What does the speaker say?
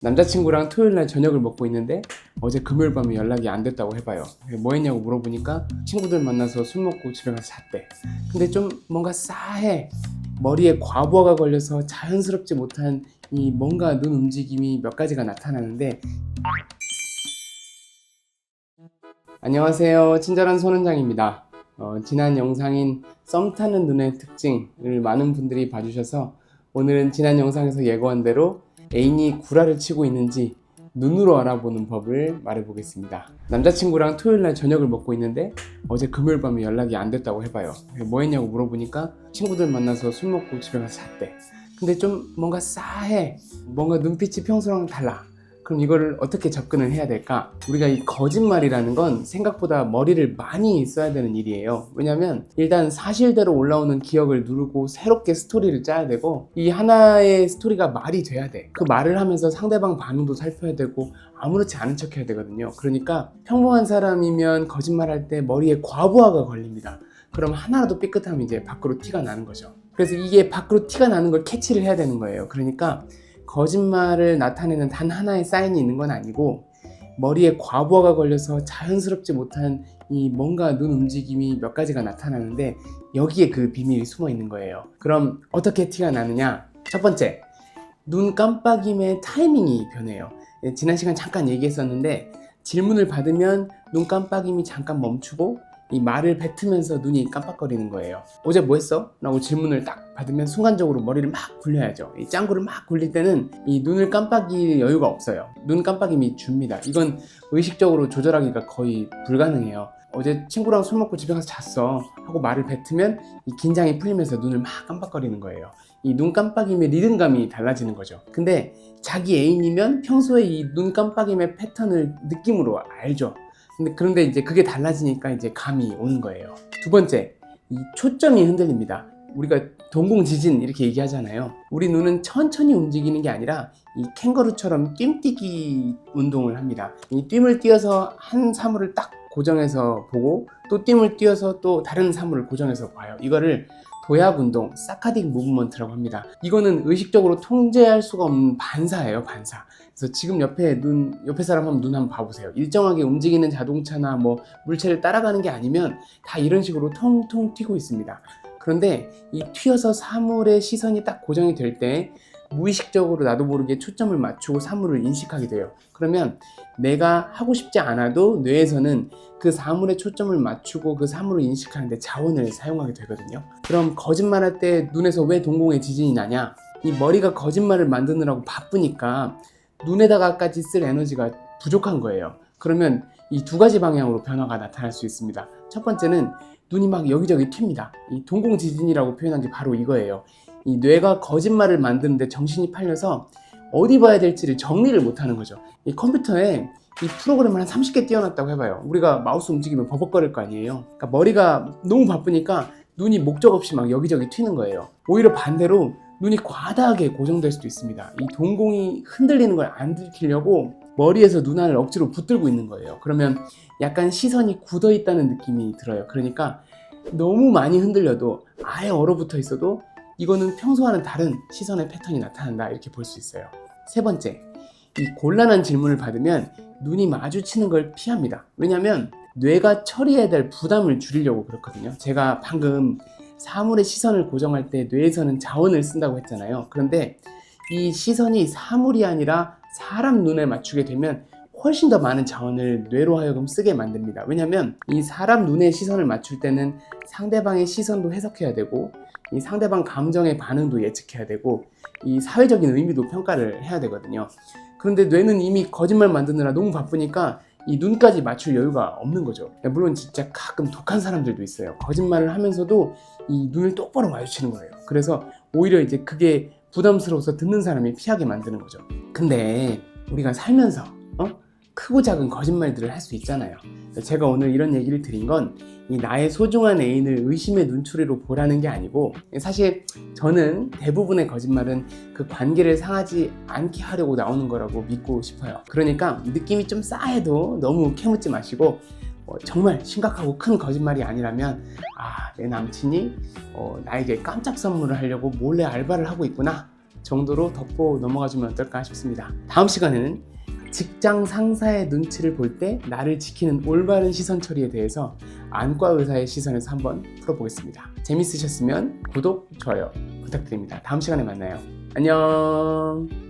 남자친구랑 토요일날 저녁을 먹고 있는데 어제 금요일 밤에 연락이 안 됐다고 해봐요. 뭐 했냐고 물어보니까 친구들 만나서 술 먹고 집에 가서 잤대. 근데 좀 뭔가 싸해. 머리에 과부하가 걸려서 자연스럽지 못한 이 뭔가 눈 움직임이 몇 가지가 나타나는데. 안녕하세요, 친절한 손은장입니다. 지난 영상인 썸 타는 눈의 특징을 많은 분들이 봐주셔서 오늘은 지난 영상에서 예고한 대로 애인이 구라를 치고 있는지 눈으로 알아보는 법을 말해보겠습니다. 남자친구랑 토요일날 저녁을 먹고 있는데 어제 금요일 밤에 연락이 안 됐다고 해봐요. 뭐 했냐고 물어보니까 친구들 만나서 술 먹고 집에 가서 잤대. 근데 좀 뭔가 싸해. 뭔가 눈빛이 평소랑 달라. 그럼 이거를 어떻게 접근을 해야 될까? 우리가 이 거짓말이라는 건 생각보다 머리를 많이 써야 되는 일이에요. 왜냐면 일단 사실대로 올라오는 기억을 누르고 새롭게 스토리를 짜야 되고, 이 하나의 스토리가 말이 돼야 돼. 그 말을 하면서 상대방 반응도 살펴야 되고 아무렇지 않은 척 해야 되거든요. 그러니까 평범한 사람이면 거짓말할 때 머리에 과부하가 걸립니다. 그럼 하나라도 삐끗하면 이제 밖으로 티가 나는 거죠. 그래서 이게 밖으로 티가 나는 걸 캐치를 해야 되는 거예요. 그러니까 거짓말을 나타내는 단 하나의 사인이 있는 건 아니고, 머리에 과부하가 걸려서 자연스럽지 못한 이 뭔가 눈 움직임이 몇 가지가 나타나는데 여기에 그 비밀이 숨어 있는 거예요. 그럼 어떻게 티가 나느냐? 첫 번째, 눈 깜빡임의 타이밍이 변해요. 지난 시간 잠깐 얘기했었는데, 질문을 받으면 눈 깜빡임이 잠깐 멈추고 이 말을 뱉으면서 눈이 깜빡거리는 거예요. 어제 뭐 했어? 라고 질문을 딱 받으면 순간적으로 머리를 막 굴려야죠. 이 짱구를 막 굴릴 때는 이 눈을 깜빡일 여유가 없어요. 눈 깜빡임이 줍니다. 이건 의식적으로 조절하기가 거의 불가능해요. 어제 친구랑 술 먹고 집에 가서 잤어 하고 말을 뱉으면 이 긴장이 풀리면서 눈을 막 깜빡거리는 거예요. 이 눈 깜빡임의 리듬감이 달라지는 거죠. 근데 자기 애인이면 평소에 이 눈 깜빡임의 패턴을 느낌으로 알죠. 그런데 이제 그게 달라지니까 이제 감이 오는 거예요. 두 번째, 이 초점이 흔들립니다. 우리가 동공지진 이렇게 얘기하잖아요. 우리 눈은 천천히 움직이는 게 아니라 이 캥거루처럼 뜀뛰기 운동을 합니다. 이 뜀을 띄어서 한 사물을 딱 고정해서 보고 또 뜀을 띄어서 또 다른 사물을 고정해서 봐요. 이거를 도약 운동, 사카딕 무브먼트라고 합니다. 이거는 의식적으로 통제할 수가 없는 반사예요, 반사. 그래서 지금 옆에 사람 한번 눈 한번 봐보세요. 일정하게 움직이는 자동차나 뭐 물체를 따라가는 게 아니면 다 이런 식으로 통통 튀고 있습니다. 그런데 이 튀어서 사물의 시선이 딱 고정이 될 때 무의식적으로 나도 모르게 초점을 맞추고 사물을 인식하게 돼요. 그러면 내가 하고 싶지 않아도 뇌에서는 그 사물에 초점을 맞추고 그 사물을 인식하는데 자원을 사용하게 되거든요. 그럼 거짓말할 때 눈에서 왜 동공에 지진이 나냐? 이 머리가 거짓말을 만드느라고 바쁘니까 눈에다가까지 쓸 에너지가 부족한 거예요. 그러면 이 두 가지 방향으로 변화가 나타날 수 있습니다. 첫 번째는 눈이 막 여기저기 튑니다. 이 동공지진이라고 표현한 게 바로 이거예요. 이 뇌가 거짓말을 만드는데 정신이 팔려서 어디 봐야 될지를 정리를 못하는 거죠. 이 컴퓨터에 이 프로그램을 한 30개 띄워놨다고 해봐요. 우리가 마우스 움직이면 버벅거릴 거 아니에요. 그러니까 머리가 너무 바쁘니까 눈이 목적 없이 막 여기저기 튀는 거예요. 오히려 반대로 눈이 과다하게 고정될 수도 있습니다. 이 동공이 흔들리는 걸 안 들키려고 머리에서 눈알을 억지로 붙들고 있는 거예요. 그러면 약간 시선이 굳어 있다는 느낌이 들어요. 그러니까 너무 많이 흔들려도 아예 얼어붙어 있어도 이거는 평소와는 다른 시선의 패턴이 나타난다, 이렇게 볼 수 있어요. 세 번째, 이 곤란한 질문을 받으면 눈이 마주치는 걸 피합니다. 왜냐면 뇌가 처리해야 될 부담을 줄이려고 그렇거든요. 제가 방금 사물의 시선을 고정할 때 뇌에서는 자원을 쓴다고 했잖아요. 그런데 이 시선이 사물이 아니라 사람 눈에 맞추게 되면 훨씬 더 많은 자원을 뇌로 하여금 쓰게 만듭니다. 왜냐면 이 사람 눈에 시선을 맞출 때는 상대방의 시선도 해석해야 되고, 이 상대방 감정의 반응도 예측해야 되고, 이 사회적인 의미도 평가를 해야 되거든요. 그런데 뇌는 이미 거짓말 만드느라 너무 바쁘니까 이 눈까지 맞출 여유가 없는 거죠. 물론 진짜 가끔 독한 사람들도 있어요. 거짓말을 하면서도 이 눈을 똑바로 마주치는 거예요. 그래서 오히려 이제 그게 부담스러워서 듣는 사람이 피하게 만드는 거죠. 근데 우리가 살면서 크고 작은 거짓말들을 할 수 있잖아요. 제가 오늘 이런 얘기를 드린 건 이 나의 소중한 애인을 의심의 눈초리로 보라는 게 아니고, 사실 저는 대부분의 거짓말은 그 관계를 상하지 않게 하려고 나오는 거라고 믿고 싶어요. 그러니까 느낌이 좀 싸해도 너무 캐묻지 마시고, 정말 심각하고 큰 거짓말이 아니라면 내 남친이 나에게 깜짝 선물을 하려고 몰래 알바를 하고 있구나, 정도로 덮고 넘어가주면 어떨까 싶습니다. 다음 시간에는 직장 상사의 눈치를 볼 때 나를 지키는 올바른 시선 처리에 대해서 안과 의사의 시선에서 한번 풀어보겠습니다. 재밌으셨으면 구독, 좋아요 부탁드립니다. 다음 시간에 만나요. 안녕.